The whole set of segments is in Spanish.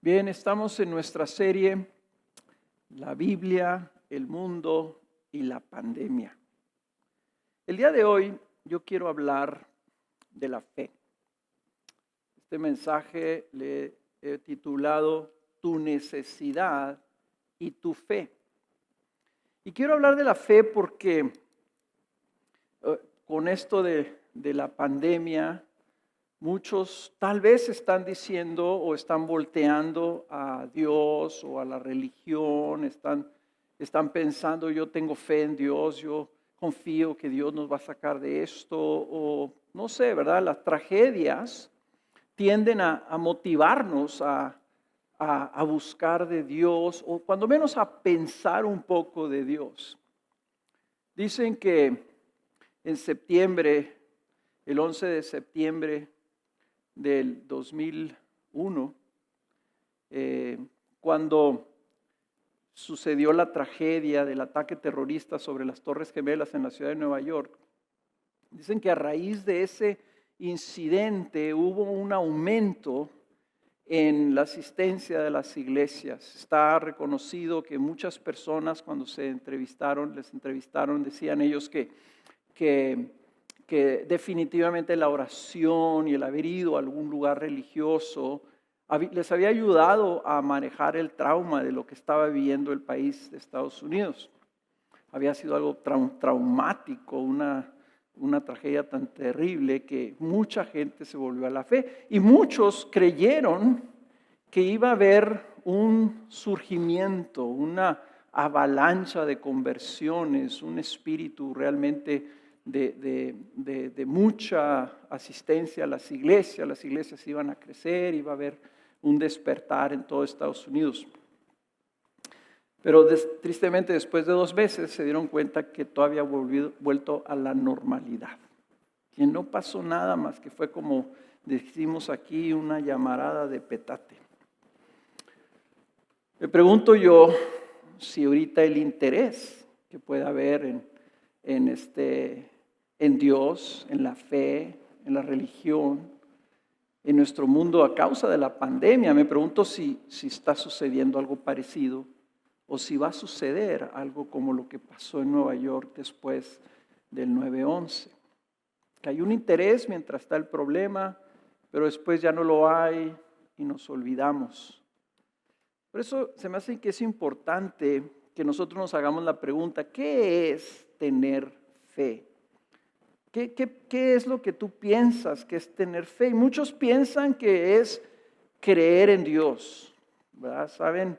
Bien, estamos en nuestra serie La Biblia, el mundo y la pandemia. El día de hoy yo quiero hablar de la fe. Este mensaje le he titulado Tu necesidad y tu fe. Y quiero hablar de la fe porque con esto de la pandemia, muchos tal vez están diciendo o están volteando a Dios o a la religión, están pensando, yo tengo fe en Dios, yo confío que Dios nos va a sacar de esto, o no sé, ¿verdad? Las tragedias tienden a motivarnos a buscar de Dios, o cuando menos a pensar un poco de Dios. Dicen que en septiembre, el 11 de septiembre, del 2001, cuando sucedió la tragedia del ataque terrorista sobre las Torres Gemelas en la ciudad de Nueva York. Dicen que a raíz de ese incidente hubo un aumento en la asistencia de las iglesias. Está reconocido que muchas personas cuando les entrevistaron, decían ellos que definitivamente la oración y el haber ido a algún lugar religioso les había ayudado a manejar el trauma de lo que estaba viviendo el país de Estados Unidos. Había sido algo traumático, una tragedia tan terrible que mucha gente se volvió a la fe y muchos creyeron que iba a haber un surgimiento, una avalancha de conversiones, un espíritu realmente de mucha asistencia a las iglesias iban a crecer, iba a haber un despertar en todo Estados Unidos. Pero tristemente después de 2 meses se dieron cuenta que todo había vuelto a la normalidad, que no pasó nada más que fue, como decimos aquí, una llamarada de petate. Me pregunto yo si ahorita el interés que pueda haber en Dios, en la fe, en la religión, en nuestro mundo a causa de la pandemia, me pregunto si está sucediendo algo parecido o si va a suceder algo como lo que pasó en Nueva York después del 9/11. Que hay un interés mientras está el problema, pero después ya no lo hay y nos olvidamos. Por eso se me hace que es importante que nosotros nos hagamos la pregunta, ¿qué es tener fe? ¿Qué es lo que tú piensas que es tener fe? Y muchos piensan que es creer en Dios, ¿verdad? Saben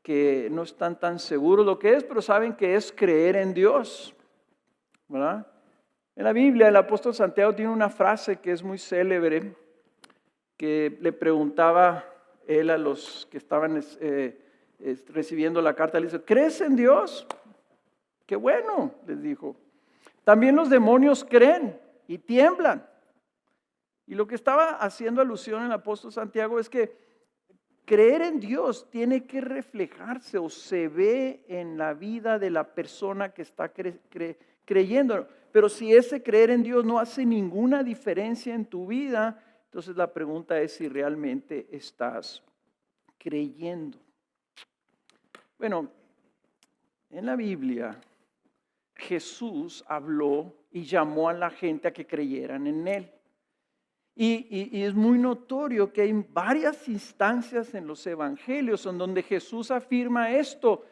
que no están tan seguros lo que es, pero saben que es creer en Dios, ¿verdad? En la Biblia el apóstol Santiago tiene una frase que es muy célebre, que le preguntaba él a los que estaban recibiendo la carta, le dice, ¿crees en Dios? Qué bueno, les dijo. También los demonios creen y tiemblan. Y lo que estaba haciendo alusión el apóstol Santiago es que creer en Dios tiene que reflejarse o se ve en la vida de la persona que está creyendo. Pero si ese creer en Dios no hace ninguna diferencia en tu vida, entonces la pregunta es si realmente estás creyendo. Bueno, en la Biblia Jesús habló y llamó a la gente a que creyeran en Él. Y es muy notorio que hay varias instancias en los evangelios en donde Jesús afirma esto: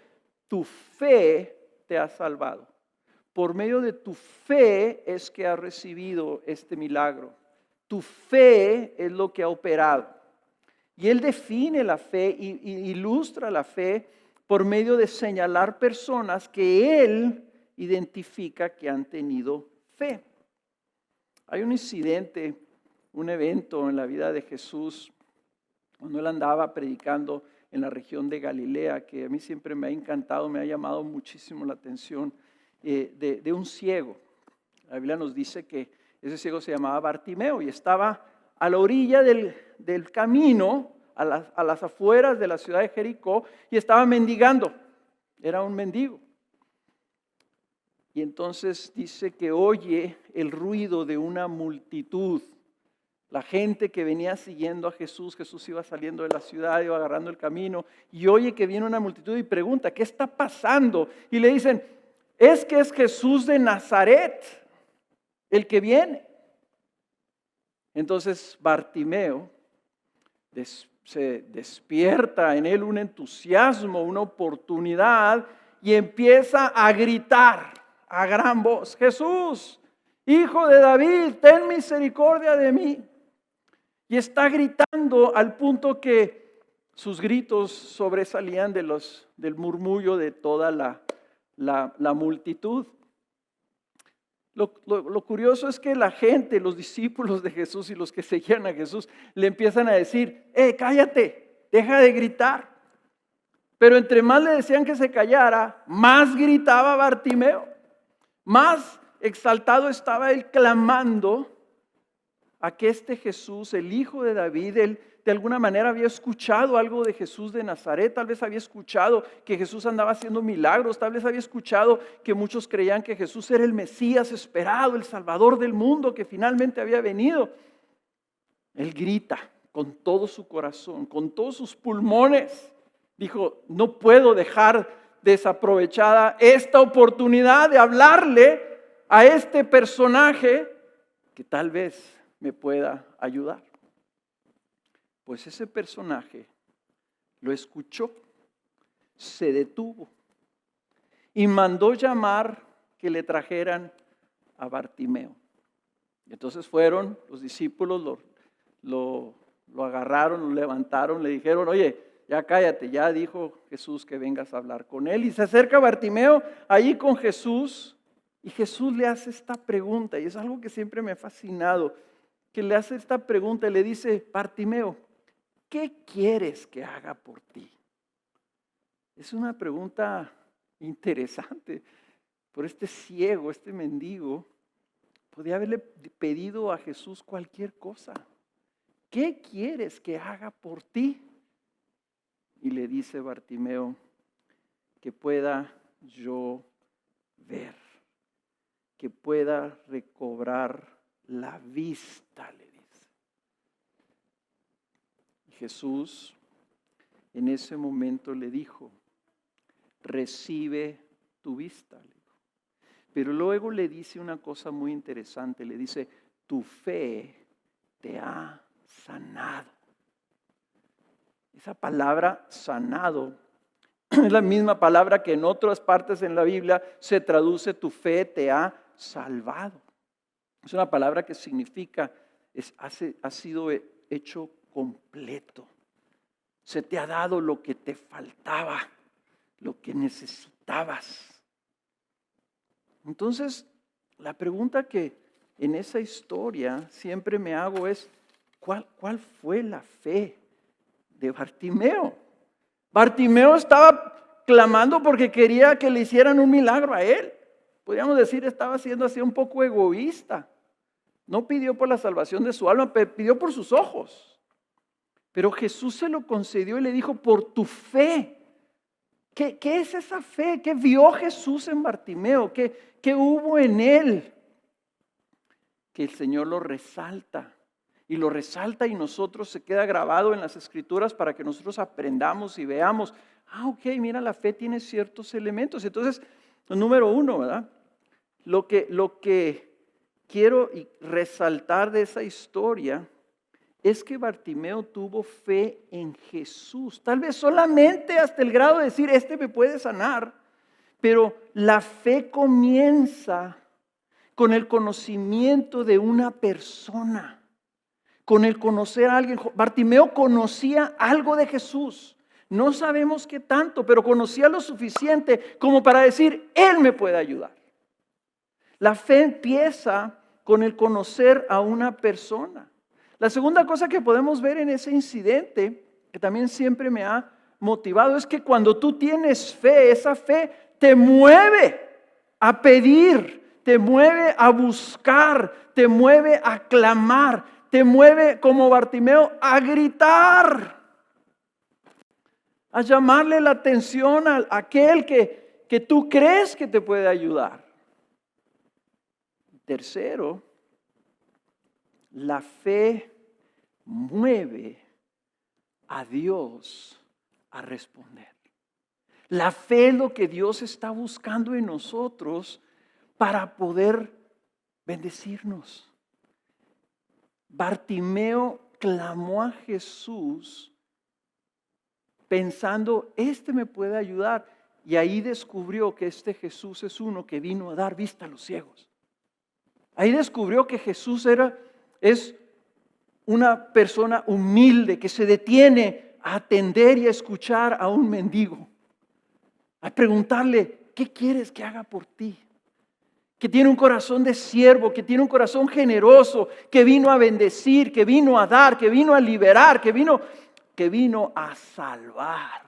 tu fe te ha salvado. Por medio de tu fe es que has recibido este milagro. Tu fe es lo que ha operado. Y Él define la fe y ilustra la fe por medio de señalar personas que Él identifica que han tenido fe. Hay un incidente, un evento en la vida de Jesús cuando Él andaba predicando en la región de Galilea, que a mí siempre me ha encantado, me ha llamado muchísimo la atención, de un ciego. La Biblia nos dice que ese ciego se llamaba Bartimeo y estaba a la orilla del camino, a las afueras de la ciudad de Jericó, y estaba mendigando. Era un mendigo. Y entonces dice que oye el ruido de una multitud La gente que venía siguiendo a Jesús, Jesús iba saliendo de la ciudad, iba agarrando el camino y oye que viene una multitud y pregunta, ¿qué está pasando? Y le dicen, es que es Jesús de Nazaret, el que viene. Entonces Bartimeo se despierta en él un entusiasmo, una oportunidad y empieza a gritar a gran voz, Jesús, Hijo de David, ten misericordia de mí. Y está gritando al punto que sus gritos sobresalían del murmullo de toda la multitud. Lo curioso es que la gente, los discípulos de Jesús y los que seguían a Jesús, le empiezan a decir, cállate, deja de gritar. Pero entre más le decían que se callara, más gritaba Bartimeo, más exaltado estaba él clamando a que este Jesús, el Hijo de David, él de alguna manera había escuchado algo de Jesús de Nazaret, tal vez había escuchado que Jesús andaba haciendo milagros, tal vez había escuchado que muchos creían que Jesús era el Mesías esperado, el Salvador del mundo que finalmente había venido. Él grita con todo su corazón, con todos sus pulmones. Dijo, no puedo dejar desaprovechada esta oportunidad de hablarle a este personaje que tal vez me pueda ayudar. Pues ese personaje lo escuchó, se detuvo y mandó llamar que le trajeran a Bartimeo. Y entonces fueron los discípulos, lo agarraron, lo levantaron, le dijeron, oye, ya cállate, ya dijo Jesús que vengas a hablar con él. Y se acerca Bartimeo ahí con Jesús y Jesús le hace esta pregunta y es algo que siempre me ha fascinado, que le hace esta pregunta y le dice, Bartimeo, ¿qué quieres que haga por ti? Es una pregunta interesante. Por este ciego, este mendigo, podía haberle pedido a Jesús cualquier cosa. ¿Qué quieres que haga por ti? Y le dice Bartimeo, que pueda yo ver, que pueda recobrar la vista, le dice. Jesús en ese momento le dijo, recibe tu vista. Le dijo. Pero luego le dice una cosa muy interesante, le dice, tu fe te ha sanado. Esa palabra sanado es la misma palabra que en otras partes en la Biblia se traduce, tu fe te ha salvado. Es una palabra que significa, ha sido hecho completo. Se te ha dado lo que te faltaba, lo que necesitabas. Entonces, la pregunta que en esa historia siempre me hago es, ¿cuál fue la fe de Bartimeo? Bartimeo estaba clamando porque quería que le hicieran un milagro a él. Podríamos decir, estaba siendo así un poco egoísta. No pidió por la salvación de su alma, pidió por sus ojos. Pero Jesús se lo concedió y le dijo, por tu fe. ¿Qué es esa fe? ¿Qué vio Jesús en Bartimeo? ¿Qué hubo en él? Que el Señor lo resalta. Y lo resalta y nosotros se queda grabado en las Escrituras para que nosotros aprendamos y veamos. Ok, mira, la fe tiene ciertos elementos. Entonces, número uno, ¿verdad? Lo que quiero resaltar de esa historia es que Bartimeo tuvo fe en Jesús. Tal vez solamente hasta el grado de decir, este me puede sanar. Pero la fe comienza con el conocimiento de una persona. Con el conocer a alguien. Bartimeo conocía algo de Jesús. No sabemos qué tanto, pero conocía lo suficiente como para decir, Él me puede ayudar. La fe empieza con el conocer a una persona. La segunda cosa que podemos ver en ese incidente, que también siempre me ha motivado, es que cuando tú tienes fe, esa fe te mueve a pedir, te mueve a buscar, te mueve a clamar, te mueve como Bartimeo a gritar, a llamarle la atención a aquel que tú crees que te puede ayudar. Tercero, la fe mueve a Dios a responder. La fe es lo que Dios está buscando en nosotros para poder bendecirnos. Bartimeo clamó a Jesús pensando, este me puede ayudar. Y ahí descubrió que este Jesús es uno que vino a dar vista a los ciegos. Ahí descubrió que Jesús es una persona humilde que se detiene a atender y a escuchar a un mendigo. A preguntarle, ¿qué quieres que haga por ti? Que tiene un corazón de siervo, que tiene un corazón generoso, que vino a bendecir, que vino a dar, que vino a liberar, que vino a salvar.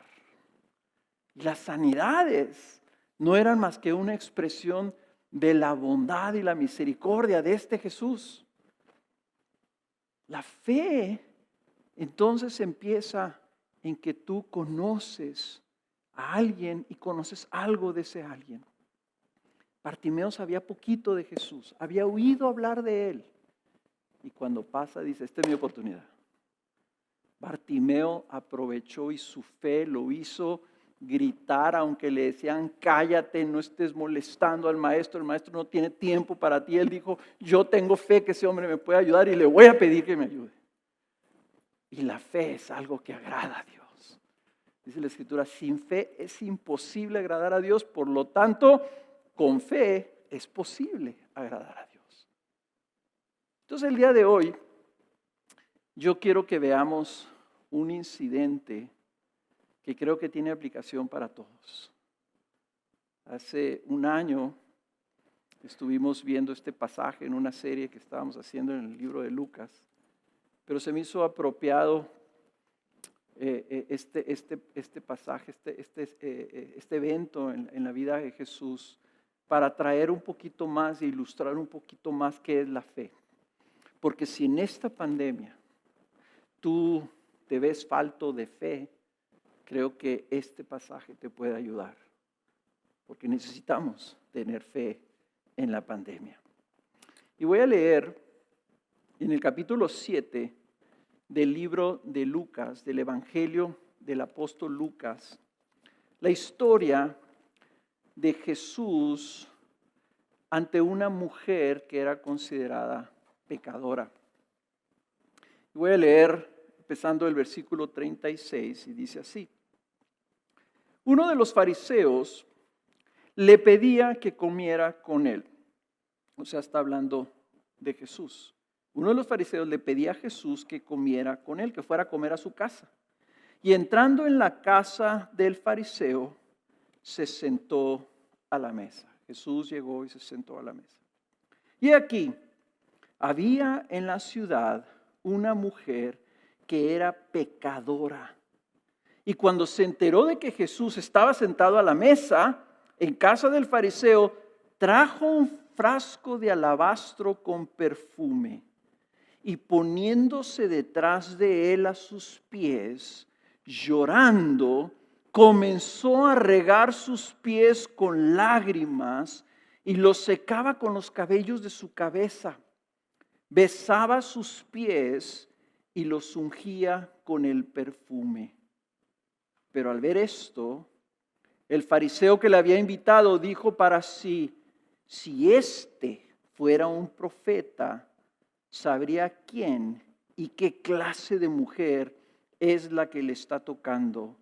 Y las sanidades no eran más que una expresión de la bondad y la misericordia de este Jesús. La fe entonces empieza en que tú conoces a alguien y conoces algo de ese alguien. Bartimeo sabía poquito de Jesús, había oído hablar de él. Y cuando pasa dice, esta es mi oportunidad. Bartimeo aprovechó y su fe lo hizo gritar, aunque le decían, cállate, no estés molestando al maestro, el maestro no tiene tiempo para ti. Él dijo, yo tengo fe que ese hombre me puede ayudar y le voy a pedir que me ayude. Y la fe es algo que agrada a Dios. Dice la Escritura, sin fe es imposible agradar a Dios, por lo tanto, con fe es posible agradar a Dios. Entonces el día de hoy, yo quiero que veamos un incidente que creo que tiene aplicación para todos. Hace un año estuvimos viendo este pasaje en una serie que estábamos haciendo en el libro de Lucas, pero se me hizo apropiado este pasaje, este evento en la vida de Jesús para traer un poquito más e ilustrar un poquito más qué es la fe. Porque si en esta pandemia tú te ves falto de fe, creo que este pasaje te puede ayudar, porque necesitamos tener fe en la pandemia. Y voy a leer en el capítulo 7 del libro de Lucas, del Evangelio del apóstol Lucas, la historia de Jesús ante una mujer que era considerada pecadora. Voy a leer empezando el versículo 36 y dice así. Uno de los fariseos le pedía que comiera con él. O sea, está hablando de Jesús. Uno de los fariseos le pedía a Jesús que comiera con él, que fuera a comer a su casa. Y entrando en la casa del fariseo, se sentó a la mesa. Jesús llegó y se sentó a la mesa. Y aquí, había en la ciudad una mujer que era pecadora. Y cuando se enteró de que Jesús estaba sentado a la mesa en casa del fariseo, trajo un frasco de alabastro con perfume y poniéndose detrás de él a sus pies, llorando, comenzó a regar sus pies con lágrimas y los secaba con los cabellos de su cabeza. Besaba sus pies y los ungía con el perfume. Pero al ver esto, el fariseo que le había invitado dijo para sí, si éste fuera un profeta, sabría quién y qué clase de mujer es la que le está tocando,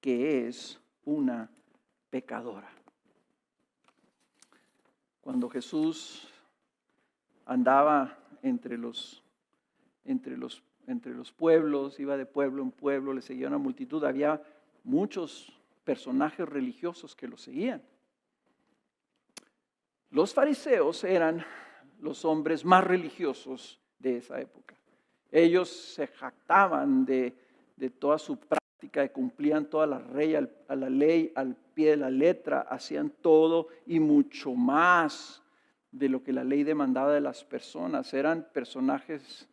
que es una pecadora. Cuando Jesús andaba entre los pueblos, iba de pueblo en pueblo, le seguía una multitud, había muchos personajes religiosos que lo seguían. Los fariseos eran los hombres más religiosos de esa época. Ellos se jactaban de toda su práctica, cumplían toda la ley al pie de la letra, hacían todo y mucho más de lo que la ley demandaba de las personas. Eran personajes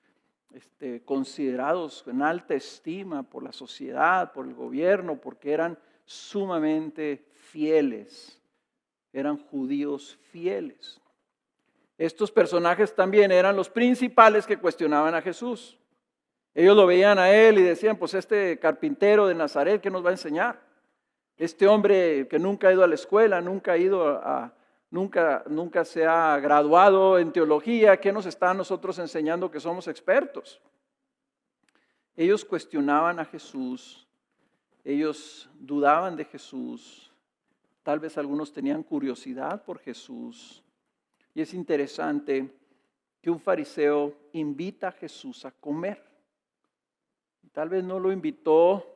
considerados en alta estima por la sociedad, por el gobierno, porque eran sumamente fieles, eran judíos fieles. Estos personajes también eran los principales que cuestionaban a Jesús. Ellos lo veían a él y decían, pues este carpintero de Nazaret, ¿qué nos va a enseñar? Este hombre que nunca ha ido a la escuela, nunca se ha graduado en teología, ¿qué nos está a nosotros enseñando que somos expertos? Ellos cuestionaban a Jesús, ellos dudaban de Jesús, tal vez algunos tenían curiosidad por Jesús. Y es interesante que un fariseo invita a Jesús a comer. Tal vez no lo invitó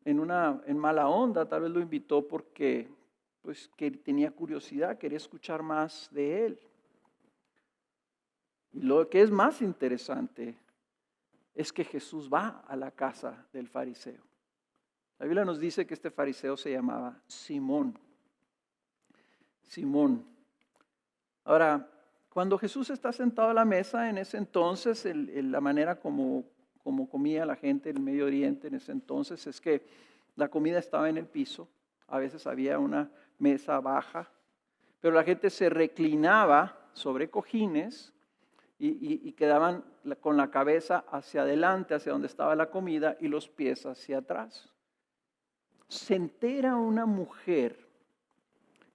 en mala onda, tal vez lo invitó porque pues, que tenía curiosidad, quería escuchar más de él. Y lo que es más interesante es que Jesús va a la casa del fariseo. La Biblia nos dice que este fariseo se llamaba Simón. Simón. Ahora, cuando Jesús está sentado a la mesa, en ese entonces, la manera como comía la gente en el Medio Oriente en ese entonces, es que la comida estaba en el piso. A veces había una mesa baja, pero la gente se reclinaba sobre cojines y quedaban con la cabeza hacia adelante, hacia donde estaba la comida, y los pies hacia atrás. Se entera una mujer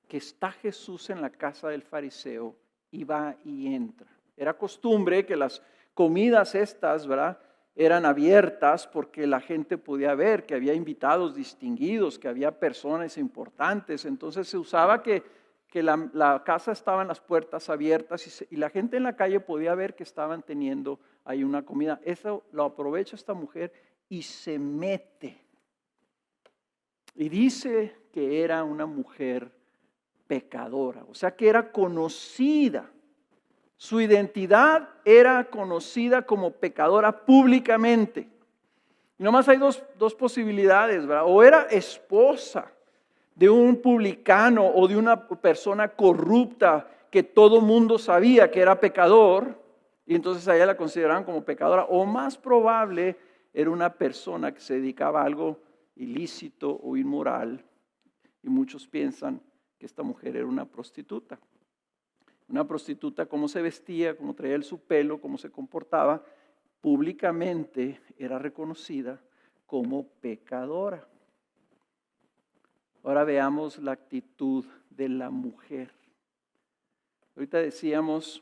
que está Jesús en la casa del fariseo y va y entra. Era costumbre que las comidas estas, ¿verdad?, eran abiertas porque la gente podía ver que había invitados distinguidos, que había personas importantes. Entonces se usaba que la casa estaban las puertas abiertas y la gente en la calle podía ver que estaban teniendo ahí una comida. Eso lo aprovecha esta mujer y se mete. Y dice que era una mujer pecadora, o sea que era conocida. Su identidad era conocida como pecadora públicamente. Y nomás hay dos posibilidades, ¿verdad? O era esposa de un publicano o de una persona corrupta que todo mundo sabía que era pecador, y entonces a ella la consideraban como pecadora, o más probable era una persona que se dedicaba a algo ilícito o inmoral, y muchos piensan que esta mujer era una prostituta. Una prostituta, cómo se vestía, cómo traía su pelo, cómo se comportaba, públicamente era reconocida como pecadora. Ahora veamos la actitud de la mujer. Ahorita decíamos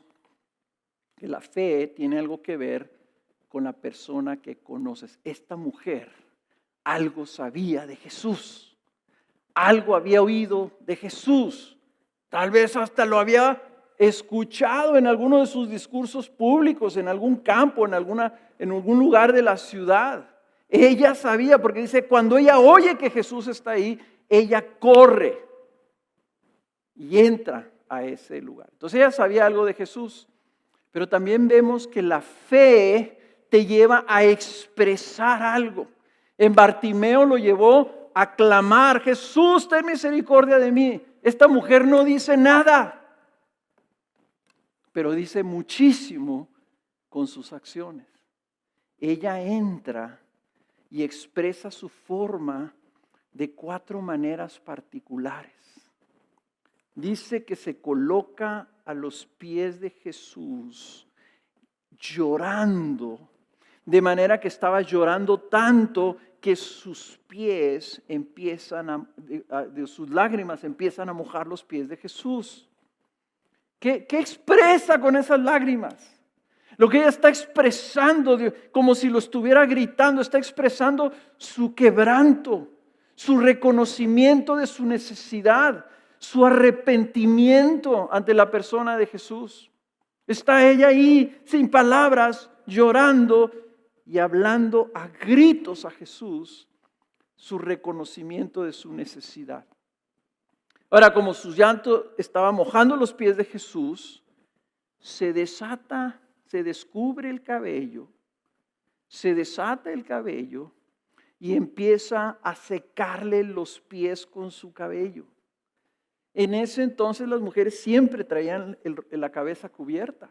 que la fe tiene algo que ver con la persona que conoces. Esta mujer algo sabía de Jesús, algo había oído de Jesús, tal vez hasta lo había escuchado en alguno de sus discursos públicos, en algún campo, en algún lugar de la ciudad. Ella sabía, porque dice, cuando ella oye que Jesús está ahí, ella corre y entra a ese lugar. Entonces ella sabía algo de Jesús, pero también vemos que la fe te lleva a expresar algo. En Bartimeo lo llevó a clamar, Jesús, ten misericordia de mí. Esta mujer no dice nada, pero dice muchísimo con sus acciones. Ella entra y expresa su forma de 4 maneras particulares. Dice que se coloca a los pies de Jesús llorando, de manera que estaba llorando tanto que sus pies de sus lágrimas empiezan a mojar los pies de Jesús. ¿Qué expresa con esas lágrimas? Lo que ella está expresando, como si lo estuviera gritando, está expresando su quebranto, su reconocimiento de su necesidad, su arrepentimiento ante la persona de Jesús. Está ella ahí sin palabras, llorando y hablando a gritos a Jesús, su reconocimiento de su necesidad. Ahora, como su llanto estaba mojando los pies de Jesús, se descubre el cabello, se desata el cabello y empieza a secarle los pies con su cabello. En ese entonces las mujeres siempre traían la cabeza cubierta.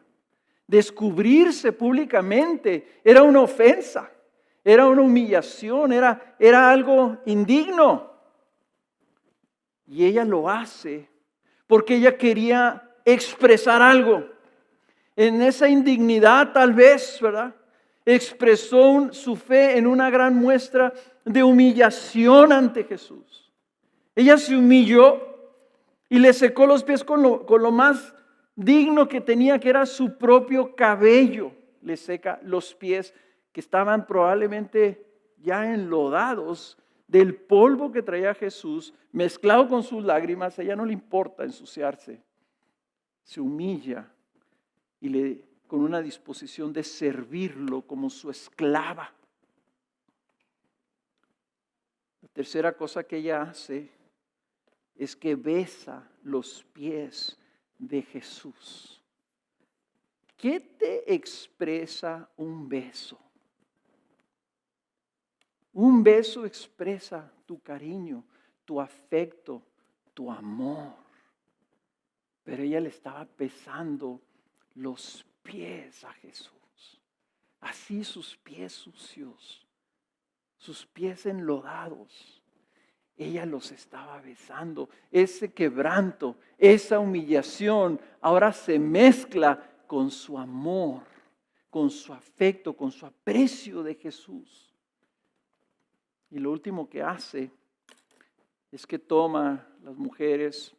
Descubrirse públicamente era una ofensa, era una humillación, era algo indigno. Y ella lo hace porque ella quería expresar algo. En esa indignidad tal vez, ¿verdad? expresó su fe en una gran muestra de humillación ante Jesús. Ella se humilló y le secó los pies con lo más digno que tenía, que era su propio cabello. Le seca los pies que estaban probablemente ya enlodados del polvo que traía Jesús, mezclado con sus lágrimas. A ella no le importa ensuciarse. Se humilla y con una disposición de servirlo como su esclava. La tercera cosa que ella hace es que besa los pies de Jesús. ¿Qué te expresa un beso? Un beso expresa tu cariño, tu afecto, tu amor. Pero ella le estaba besando los pies a Jesús. Así sus pies sucios, sus pies enlodados. Ella los estaba besando. Ese quebranto, esa humillación, ahora se mezcla con su amor, con su afecto, con su aprecio de Jesús. Y lo último que hace es que toma las mujeres,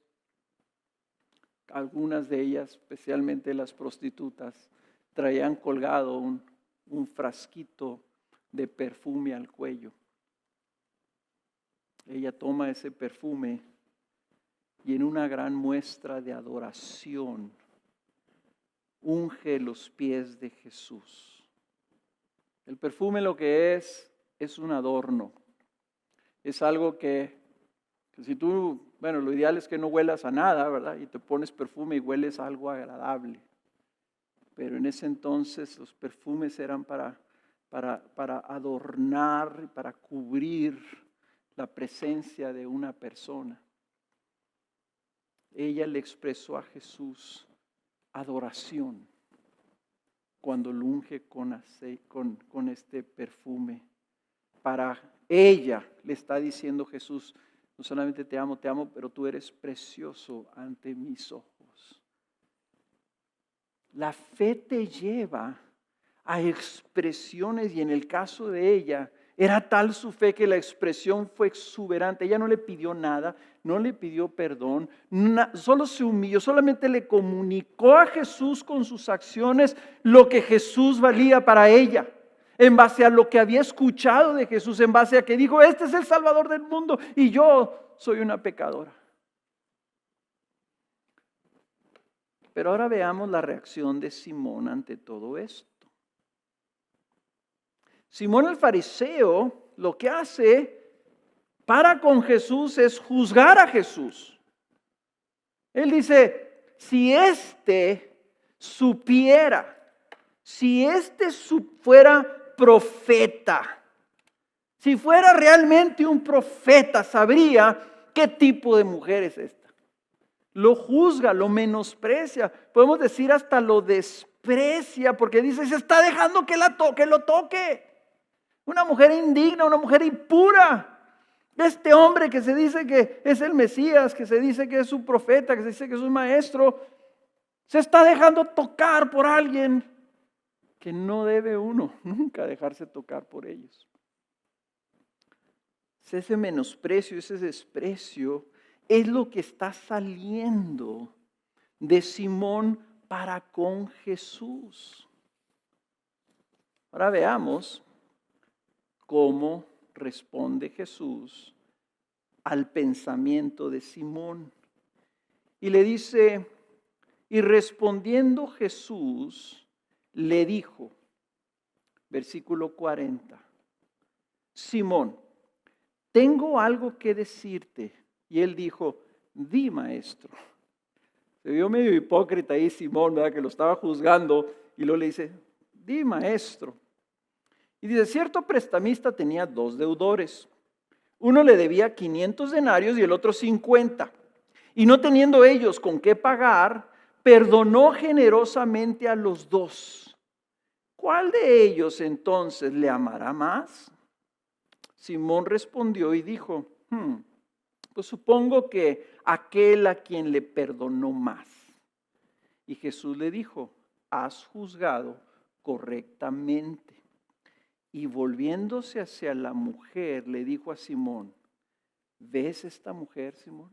algunas de ellas, especialmente las prostitutas, traían colgado un frasquito de perfume al cuello. Ella toma ese perfume y en una gran muestra de adoración unge los pies de Jesús. El perfume lo que es un adorno. Es algo que si tú, lo ideal es que no huelas a nada, ¿verdad? Y te pones perfume y hueles a algo agradable. Pero en ese entonces los perfumes eran para adornar, para cubrir la presencia de una persona. Ella le expresó a Jesús adoración cuando lo unge con este perfume. Para ella le está diciendo Jesús, no solamente te amo, pero tú eres precioso ante mis ojos. La fe te lleva a expresiones y en el caso de ella, era tal su fe que la expresión fue exuberante. Ella no le pidió nada, no le pidió perdón, solo se humilló, solamente le comunicó a Jesús con sus acciones lo que Jesús valía para ella. En base a lo que había escuchado de Jesús, en base a que dijo, este es el Salvador del mundo y yo soy una pecadora. Pero ahora veamos la reacción de Simón ante todo esto. Simón el fariseo lo que hace para con Jesús es juzgar a Jesús. Él dice, si supiera, si fuera profeta, si fuera realmente un profeta, sabría qué tipo de mujer es esta. Lo juzga, lo menosprecia, podemos decir hasta lo desprecia, porque dice, se está dejando que lo toque. Una mujer indigna, una mujer impura. Este hombre que se dice que es el Mesías, que se dice que es un profeta, que se dice que es un maestro, se está dejando tocar por alguien que no debe uno nunca dejarse tocar por ellos. Ese menosprecio, ese desprecio es lo que está saliendo de Simón para con Jesús. Ahora veamos cómo responde Jesús al pensamiento de Simón. Y le dice, y respondiendo Jesús, le dijo, versículo 40, Simón, tengo algo que decirte. Y él dijo, di, maestro. Se vio medio hipócrita ahí Simón, ¿verdad? Que lo estaba juzgando, y luego le dice, di, maestro. Y dice, cierto prestamista tenía 2 deudores. Uno le debía 500 denarios y el otro 50. Y no teniendo ellos con qué pagar, perdonó generosamente a los 2. ¿Cuál de ellos entonces le amará más? Simón respondió y dijo, pues supongo que aquel a quien le perdonó más. Y Jesús le dijo, has juzgado correctamente. Y volviéndose hacia la mujer, le dijo a Simón, ¿ves esta mujer, Simón?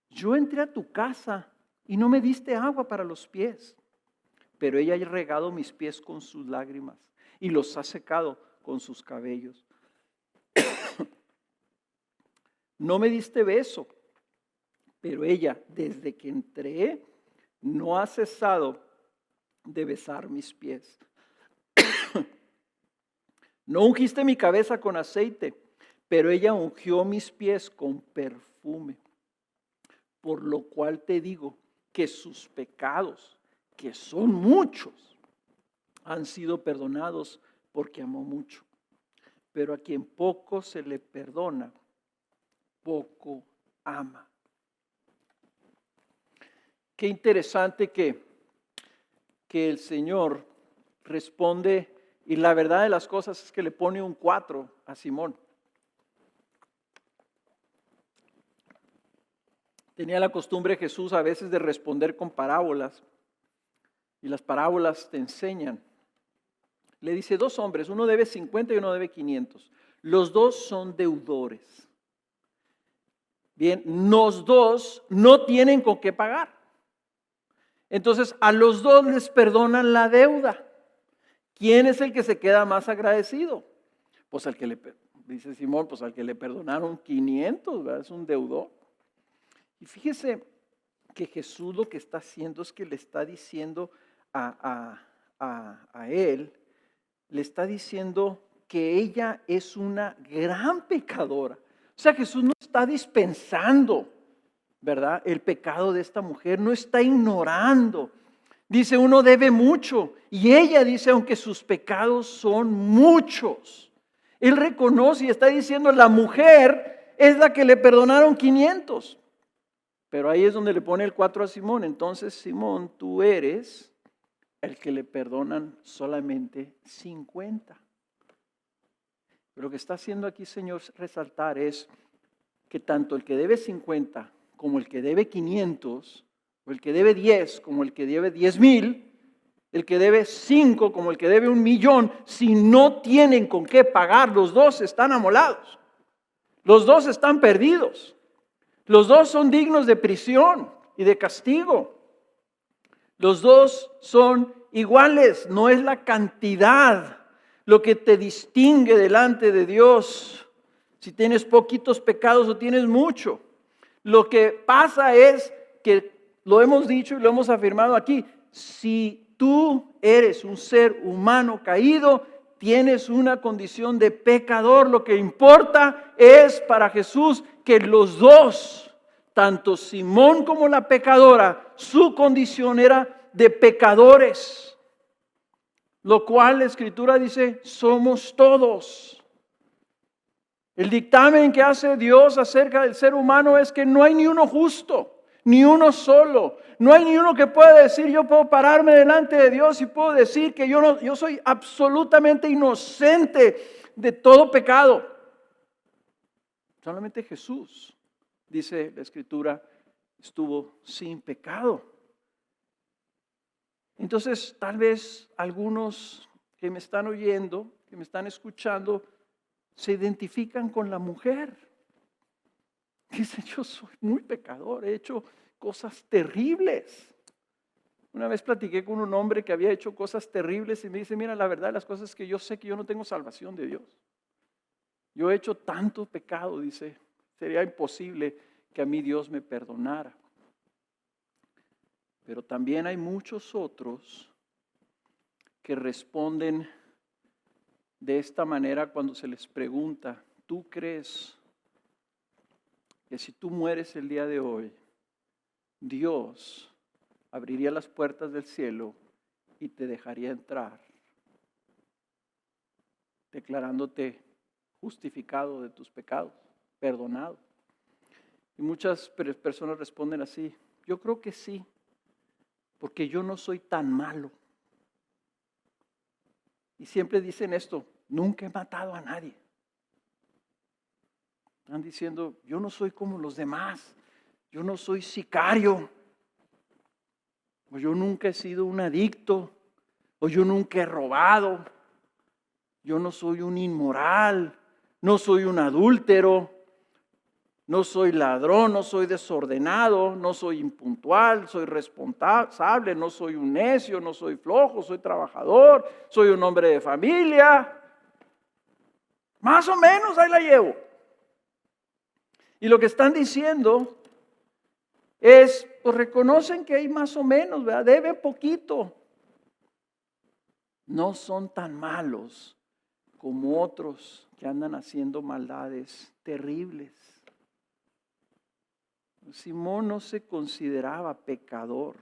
Yo entré a tu casa y no me diste agua para los pies, pero ella ha regado mis pies con sus lágrimas y los ha secado con sus cabellos. No me diste beso, pero ella, desde que entré, no ha cesado de besar mis pies. No ungiste mi cabeza con aceite, pero ella ungió mis pies con perfume. Por lo cual te digo que sus pecados, que son muchos, han sido perdonados porque amó mucho. Pero a quien poco se le perdona, poco ama. Qué interesante que el Señor responde, y la verdad de las cosas es que le pone un 4 a Simón. Tenía la costumbre Jesús a veces de responder con parábolas, y las parábolas te enseñan. Le dice 2 hombres, uno debe 50 y uno debe 500. Los 2 son deudores. Bien, los 2 no tienen con qué pagar. Entonces a los 2 les perdonan la deuda. ¿Quién es el que se queda más agradecido? Pues al que dice Simón, pues al que le perdonaron 500, ¿verdad? Es un deudor. Y fíjese que Jesús lo que está haciendo es que le está diciendo a él, le está diciendo que ella es una gran pecadora. O sea, Jesús no está dispensando, ¿verdad?, el pecado de esta mujer, no está ignorando. Dice, uno debe mucho, y ella dice, aunque sus pecados son muchos. Él reconoce y está diciendo, la mujer es la que le perdonaron 500. Pero ahí es donde le pone el 4 a Simón. Entonces, Simón, tú eres el que le perdonan solamente 50. Pero lo que está haciendo aquí, Señor, resaltar es que tanto el que debe 50 como el que debe 500, o el que debe 10 como el que debe 10,000, el que debe 5 como el que debe 1,000,000, si no tienen con qué pagar, los 2 están amolados. Los 2 están perdidos. Los 2 son dignos de prisión y de castigo. Los 2 son iguales, no es la cantidad lo que te distingue delante de Dios. Si tienes poquitos pecados o tienes mucho. Lo que pasa es que, lo hemos dicho y lo hemos afirmado aquí, si tú eres un ser humano caído, tienes una condición de pecador. Lo que importa es para Jesús que los 2, tanto Simón como la pecadora, su condición era de pecadores. Lo cual la Escritura dice, somos todos. El dictamen que hace Dios acerca del ser humano es que no hay ni uno justo, ni uno solo. No hay ni uno que pueda decir, yo puedo pararme delante de Dios y puedo decir que yo soy absolutamente inocente de todo pecado. Solamente Jesús, dice la Escritura, estuvo sin pecado. Entonces, tal vez algunos que me están oyendo, que me están escuchando, se identifican con la mujer. Dice, yo soy muy pecador, he hecho cosas terribles. Una vez platiqué con un hombre que había hecho cosas terribles y me dice, mira, la verdad, las cosas es que yo sé que yo no tengo salvación de Dios. Yo he hecho tanto pecado, dice, sería imposible que a mí Dios me perdonara. Pero también hay muchos otros que responden de esta manera cuando se les pregunta, ¿tú crees que si tú mueres el día de hoy, Dios abriría las puertas del cielo y te dejaría entrar, declarándote justificado de tus pecados, perdonado? Y muchas personas responden así, yo creo que sí, porque yo no soy tan malo. Y siempre dicen esto, nunca he matado a nadie. Están diciendo, yo no soy como los demás, yo no soy sicario, o yo nunca he sido un adicto, o yo nunca he robado. Yo no soy un inmoral, no soy un adúltero, no soy ladrón, no soy desordenado, no soy impuntual, soy responsable, no soy un necio, no soy flojo, soy trabajador, soy un hombre de familia. Más o menos ahí la llevo. Y lo que están diciendo es, pues reconocen que hay más o menos, ¿verdad? Deben poquito. No son tan malos como otros que andan haciendo maldades terribles. Simón no se consideraba pecador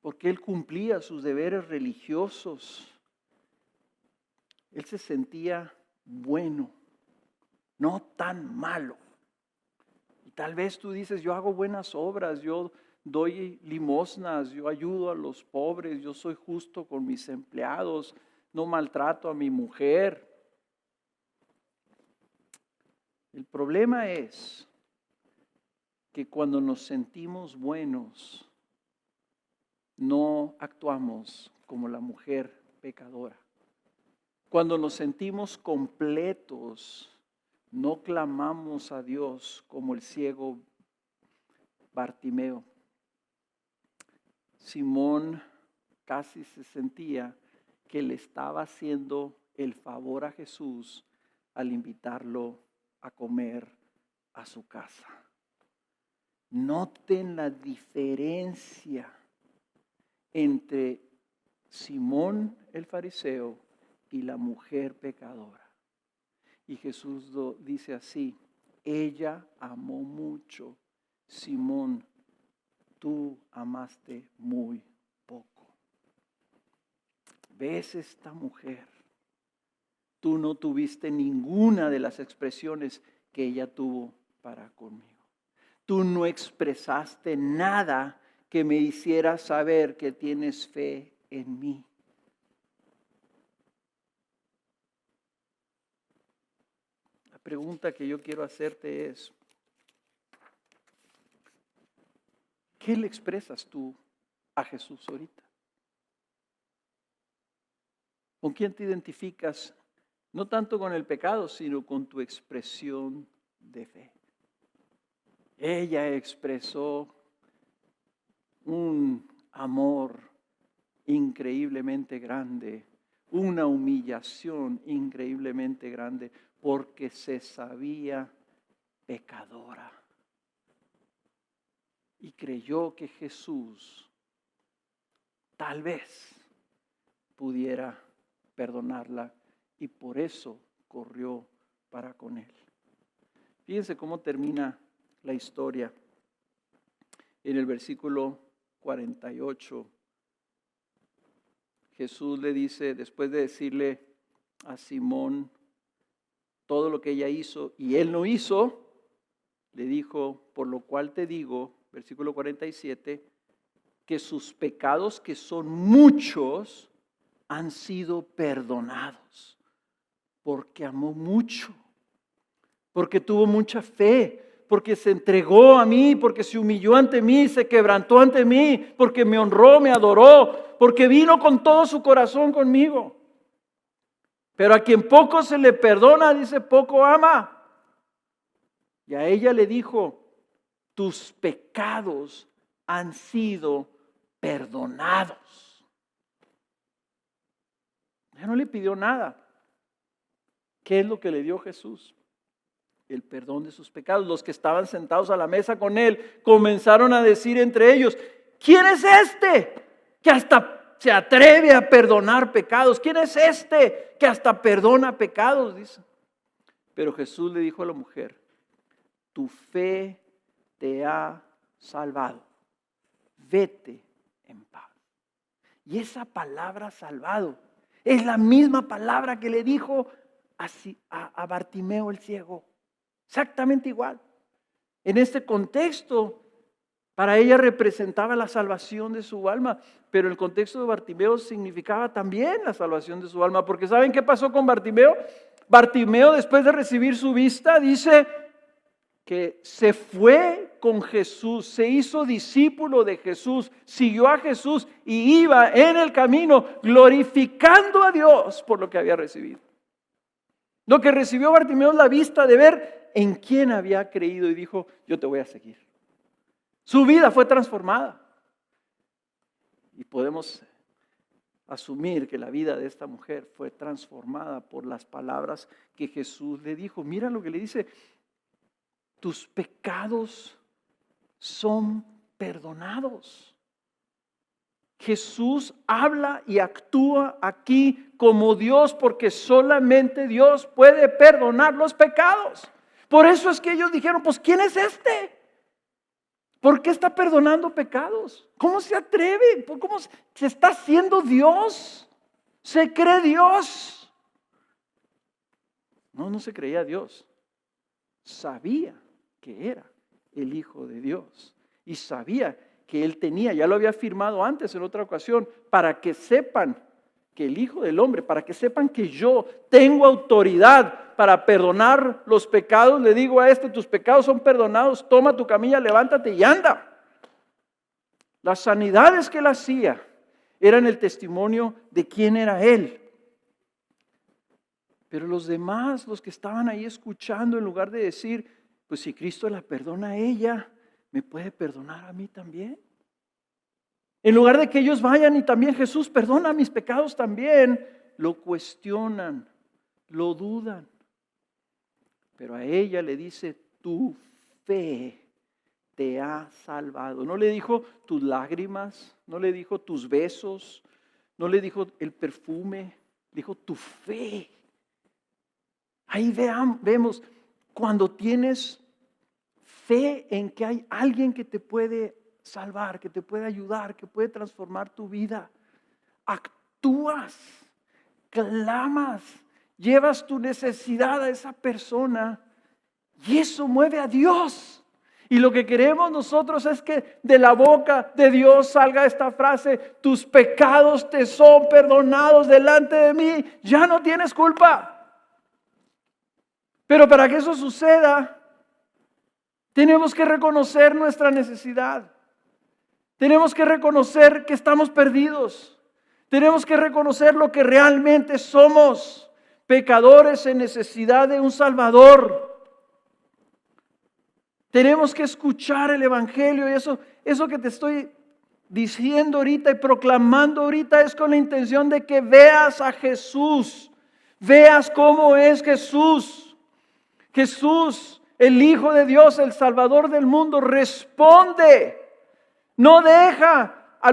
porque él cumplía sus deberes religiosos. Él se sentía bueno, no tan malo. Y tal vez tú dices, yo hago buenas obras, yo doy limosnas, yo ayudo a los pobres, yo soy justo con mis empleados, no maltrato a mi mujer. El problema es que cuando nos sentimos buenos, no actuamos como la mujer pecadora. Cuando nos sentimos completos, no clamamos a Dios como el ciego Bartimeo. Simón casi se sentía que le estaba haciendo el favor a Jesús al invitarlo a comer a su casa. Noten la diferencia entre Simón el fariseo y la mujer pecadora. Y Jesús dice así, ella amó mucho, Simón, tú amaste muy poco. ¿Ves esta mujer? Tú no tuviste ninguna de las expresiones que ella tuvo para conmigo. Tú no expresaste nada que me hiciera saber que tienes fe en mí. La pregunta que yo quiero hacerte es, ¿qué le expresas tú a Jesús ahorita? ¿Con quién te identificas? No tanto con el pecado, sino con tu expresión de fe. Ella expresó un amor increíblemente grande, una humillación increíblemente grande, porque se sabía pecadora. Y creyó que Jesús tal vez pudiera perdonarla y por eso corrió para con él. Fíjense cómo termina la historia. En el versículo 48, Jesús le dice, después de decirle a Simón todo lo que ella hizo y él no hizo, le dijo, por lo cual te digo, versículo 47, que sus pecados, que son muchos, han sido perdonados, porque amó mucho, porque tuvo mucha fe, porque se entregó a mí, porque se humilló ante mí, se quebrantó ante mí, porque me honró, me adoró, porque vino con todo su corazón conmigo. Pero a quien poco se le perdona, dice, poco ama. Y a ella le dijo, tus pecados han sido perdonados. Ya no le pidió nada. ¿Qué es lo que le dio Jesús? El perdón de sus pecados. Los que estaban sentados a la mesa con él comenzaron a decir entre ellos, ¿quién es este que hasta se atreve a perdonar pecados? ¿Quién es este que hasta perdona pecados? Dice. Pero Jesús le dijo a la mujer, tu fe te ha salvado. Vete en paz. Y esa palabra salvado es la misma palabra que le dijo a Bartimeo el ciego. Exactamente igual. En este contexto, para ella representaba la salvación de su alma, pero el contexto de Bartimeo significaba también la salvación de su alma, porque ¿saben qué pasó con Bartimeo? Bartimeo, después de recibir su vista, dice, que se fue con Jesús, se hizo discípulo de Jesús, siguió a Jesús y iba en el camino glorificando a Dios por lo que había recibido. Lo que recibió Bartimeo es la vista de ver en quién había creído y dijo, yo te voy a seguir. Su vida fue transformada. Y podemos asumir que la vida de esta mujer fue transformada por las palabras que Jesús le dijo. Mira lo que le dice, tus pecados son perdonados. Jesús habla y actúa aquí como Dios porque solamente Dios puede perdonar los pecados. Por eso es que ellos dijeron, pues ¿quién es este? ¿Por qué está perdonando pecados? ¿Cómo se atreve? ¿Cómo se está haciendo Dios? ¿Se cree Dios? No se creía Dios. Sabía que era el Hijo de Dios y sabía que Él tenía, ya lo había afirmado antes en otra ocasión, para que sepan que el Hijo del Hombre, para que sepan que yo tengo autoridad para perdonar los pecados, le digo a tus pecados son perdonados, toma tu camilla, levántate y anda. Las sanidades que Él hacía eran el testimonio de quién era Él. Pero los demás, los que estaban ahí escuchando, en lugar de decir, pues si Cristo la perdona a ella, ¿me puede perdonar a mí también? En lugar de que ellos vayan y también Jesús perdona mis pecados también, lo cuestionan, lo dudan. Pero a ella le dice, tu fe te ha salvado. No le dijo tus lágrimas, no le dijo tus besos, no le dijo el perfume, dijo tu fe. Ahí vemos cuando tienes fe en que hay alguien que te puede salvar, que te puede ayudar, que puede transformar tu vida. Actúas, clamas, llevas tu necesidad a esa persona y eso mueve a Dios. Y lo que queremos nosotros es que de la boca de Dios salga esta frase, tus pecados te son perdonados delante de mí, ya no tienes culpa. Pero para que eso suceda, tenemos que reconocer nuestra necesidad. Tenemos que reconocer que estamos perdidos. Tenemos que reconocer lo que realmente somos, pecadores en necesidad de un Salvador. Tenemos que escuchar el Evangelio y eso que te estoy diciendo ahorita y proclamando ahorita es con la intención de que veas a Jesús, veas cómo es Jesús. Jesús, el Hijo de Dios, el Salvador del mundo, responde. No deja a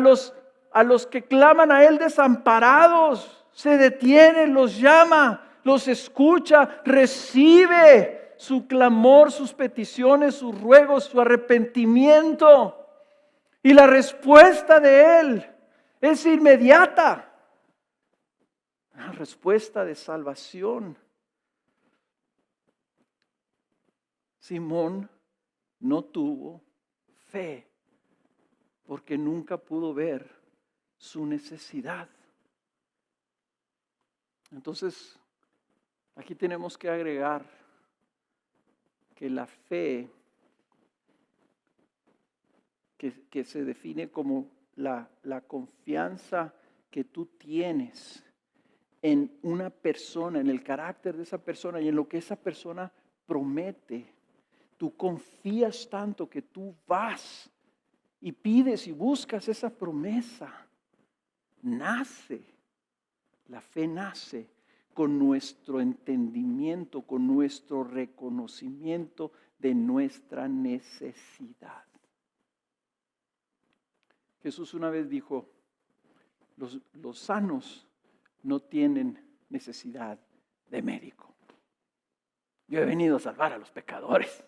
los que claman a Él desamparados. Se detiene, los llama, los escucha, recibe su clamor, sus peticiones, sus ruegos, su arrepentimiento. Y la respuesta de Él es inmediata. Una respuesta de salvación. Simón no tuvo fe porque nunca pudo ver su necesidad. Entonces, aquí tenemos que agregar que la fe, que se define como la confianza que tú tienes en una persona, en el carácter de esa persona y en lo que esa persona promete. Tú confías tanto que tú vas y pides y buscas esa promesa. La fe nace con nuestro entendimiento, con nuestro reconocimiento de nuestra necesidad. Jesús una vez dijo, los sanos no tienen necesidad de médico. Yo he venido a salvar a los pecadores.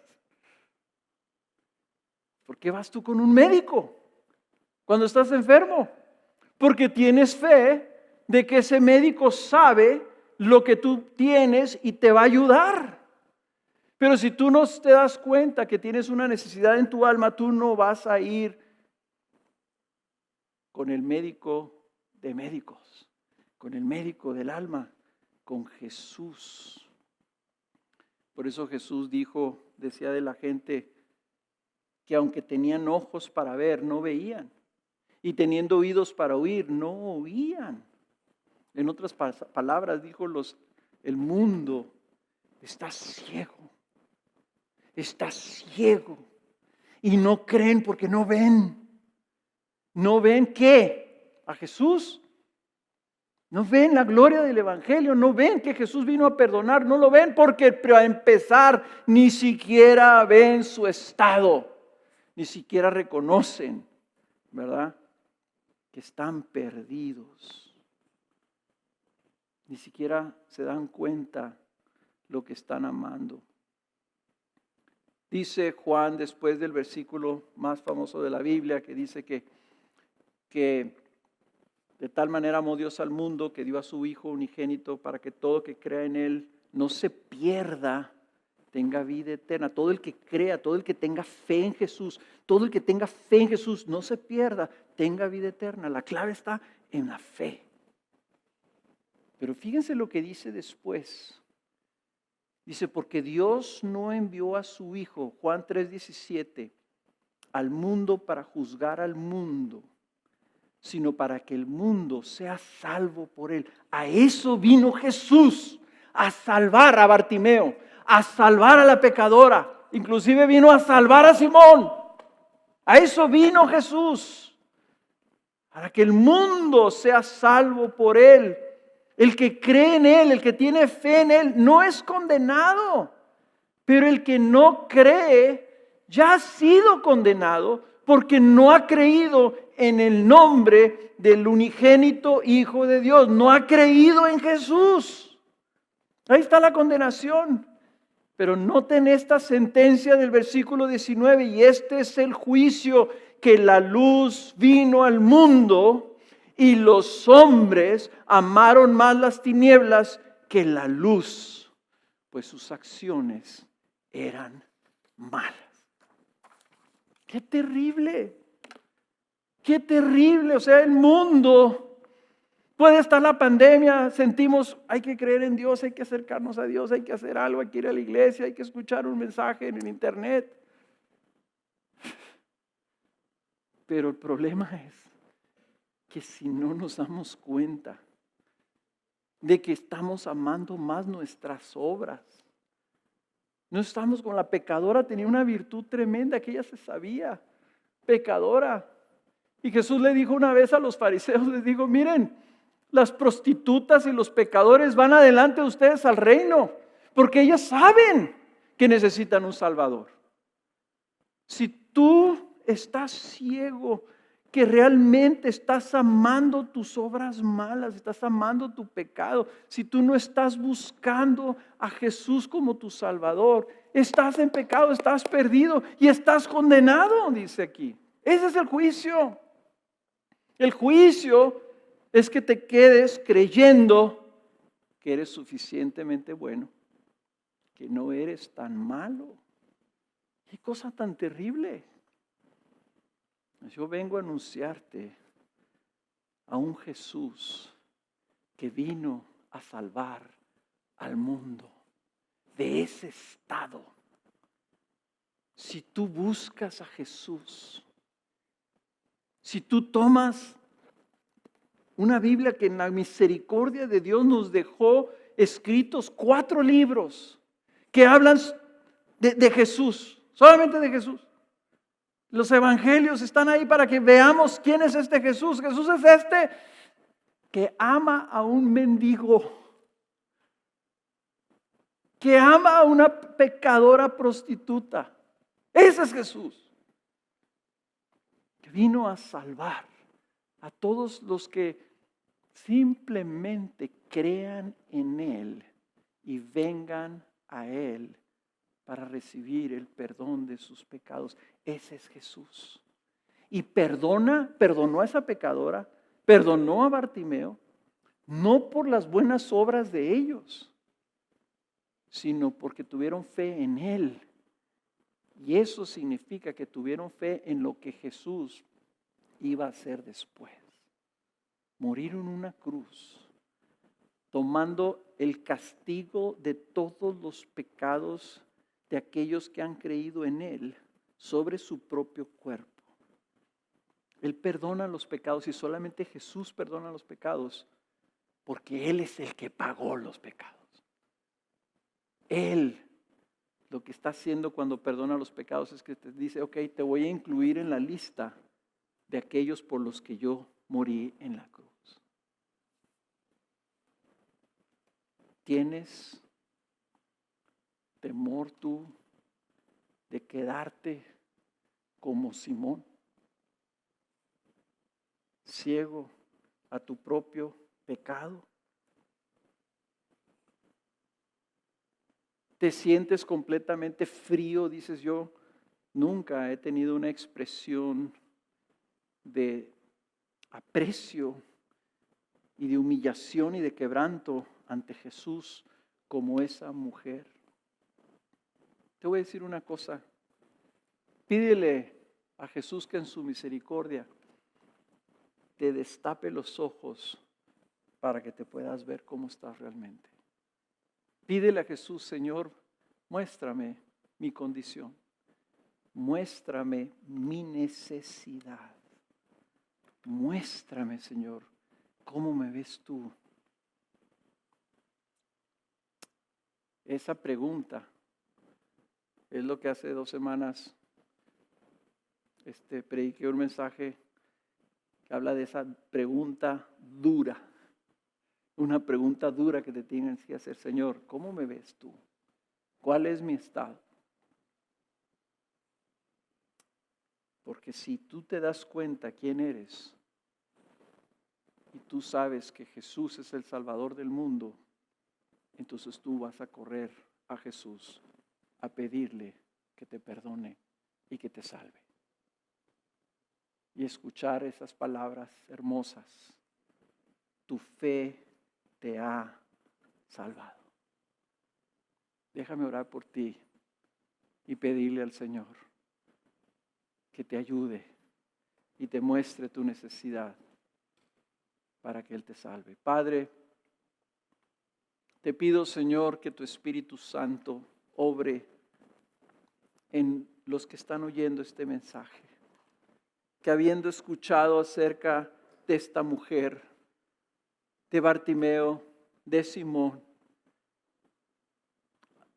¿Por qué vas tú con un médico cuando estás enfermo? Porque tienes fe de que ese médico sabe lo que tú tienes y te va a ayudar. Pero si tú no te das cuenta que tienes una necesidad en tu alma, tú no vas a ir con el médico de médicos, con el médico del alma, con Jesús. Por eso Jesús dijo decía de la gente que aunque tenían ojos para ver, no veían. Y teniendo oídos para oír, no oían. En otras palabras, dijo el mundo está ciego. Está ciego. Y no creen porque no ven. ¿No ven qué? A Jesús. No ven la gloria del Evangelio, no ven que Jesús vino a perdonar, no lo ven porque para empezar ni siquiera ven su estado, ni siquiera reconocen, ¿verdad? Que están perdidos. Ni siquiera se dan cuenta lo que están amando. Dice Juan después del versículo más famoso de la Biblia que dice que de tal manera amó Dios al mundo que dio a su Hijo unigénito para que todo que crea en Él no se pierda, tenga vida eterna. Todo el que crea, todo el que tenga fe en Jesús, todo el que tenga fe en Jesús no se pierda, tenga vida eterna. La clave está en la fe. Pero fíjense lo que dice después. Dice, porque Dios no envió a su Hijo, Juan 3:17, al mundo para juzgar al mundo, sino para que el mundo sea salvo por Él. A eso vino Jesús, a salvar a Bartimeo, a salvar a la pecadora, inclusive vino a salvar a Simón. A eso vino Jesús, para que el mundo sea salvo por Él. El que cree en Él, el que tiene fe en Él, no es condenado, pero el que no cree ya ha sido condenado porque no ha creído en el nombre del unigénito Hijo de Dios. No ha creído en Jesús. Ahí está la condenación. Pero noten esta sentencia del versículo 19. Y este es el juicio, que la luz vino al mundo y los hombres amaron más las tinieblas que la luz, pues sus acciones eran malas. ¡Qué terrible! ¡Qué terrible! O sea, el mundo, puede estar la pandemia, sentimos, hay que creer en Dios, hay que acercarnos a Dios, hay que hacer algo, hay que ir a la iglesia, hay que escuchar un mensaje en el internet. Pero el problema es que si no nos damos cuenta de que estamos amando más nuestras obras, no estamos con la pecadora, tenía una virtud tremenda que ella se sabía, pecadora. Y Jesús le dijo una vez a los fariseos, les dijo, miren, las prostitutas y los pecadores van adelante de ustedes al reino, porque ellas saben que necesitan un Salvador. Si tú estás ciego, que realmente estás amando tus obras malas, estás amando tu pecado, si tú no estás buscando a Jesús como tu Salvador, estás en pecado, estás perdido y estás condenado, dice aquí. Ese es el juicio. El juicio es que te quedes creyendo que eres suficientemente bueno, que no eres tan malo. Qué cosa tan terrible. Yo vengo a anunciarte a un Jesús que vino a salvar al mundo de ese estado. Si tú buscas a Jesús, si tú tomas una Biblia que en la misericordia de Dios nos dejó escritos 4 libros que hablan de Jesús, solamente de Jesús. Los evangelios están ahí para que veamos quién es este Jesús. Jesús es este que ama a un mendigo, que ama a una pecadora prostituta. Ese es Jesús, que vino a salvar a todos los que simplemente crean en Él y vengan a Él para recibir el perdón de sus pecados. Ese es Jesús. Y perdonó a esa pecadora, perdonó a Bartimeo, no por las buenas obras de ellos, sino porque tuvieron fe en Él. Y eso significa que tuvieron fe en lo que Jesús iba a hacer después. Morir en una cruz, tomando el castigo de todos los pecados de aquellos que han creído en Él sobre su propio cuerpo. Él perdona los pecados y solamente Jesús perdona los pecados porque Él es el que pagó los pecados. Él lo que está haciendo cuando perdona los pecados es que te dice, ok, te voy a incluir en la lista de aquellos por los que yo morí en la cruz. ¿Tienes temor tú de quedarte como Simón, ciego a tu propio pecado? ¿Te sientes completamente frío? Dices, yo nunca he tenido una expresión de aprecio y de humillación y de quebranto ante Jesús como esa mujer. Te voy a decir una cosa. Pídele a Jesús que en su misericordia te destape los ojos para que te puedas ver cómo estás realmente. Pídele a Jesús, Señor, muéstrame mi condición. Muéstrame mi necesidad. Muéstrame, Señor, cómo me ves tú. Esa pregunta es lo que hace 2 semanas prediqué un mensaje que habla de esa pregunta dura. Una pregunta dura que te tienes que hacer, Señor, ¿cómo me ves tú? ¿Cuál es mi estado? Porque si tú te das cuenta quién eres y tú sabes que Jesús es el Salvador del mundo, entonces tú vas a correr a Jesús a pedirle que te perdone y que te salve. Y escuchar esas palabras hermosas. Tu fe te ha salvado. Déjame orar por ti y pedirle al Señor que te ayude y te muestre tu necesidad para que Él te salve. Padre, te pido, Señor, que tu Espíritu Santo obre en los que están oyendo este mensaje, que habiendo escuchado acerca de esta mujer, de Bartimeo, de Simón,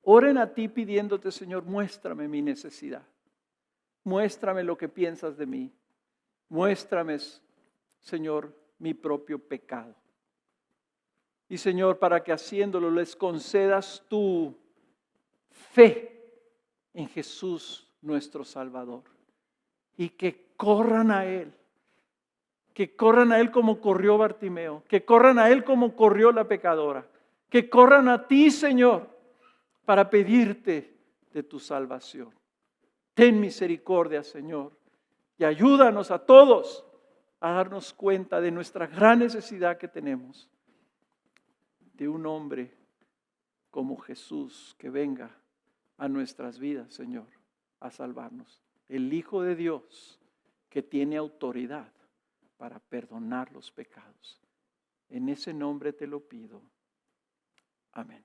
oren a ti pidiéndote, Señor, muéstrame mi necesidad. Muéstrame lo que piensas de mí. Muéstrame, Señor, mi propio pecado. Y Señor, para que haciéndolo les concedas tu fe en Jesús nuestro Salvador. Y que corran a Él. Que corran a Él como corrió Bartimeo. Que corran a Él como corrió la pecadora. Que corran a ti, Señor, para pedirte de tu salvación. Ten misericordia, Señor, y ayúdanos a todos a darnos cuenta de nuestra gran necesidad que tenemos de un hombre como Jesús que venga a nuestras vidas, Señor, a salvarnos. El Hijo de Dios que tiene autoridad para perdonar los pecados. En ese nombre te lo pido. Amén.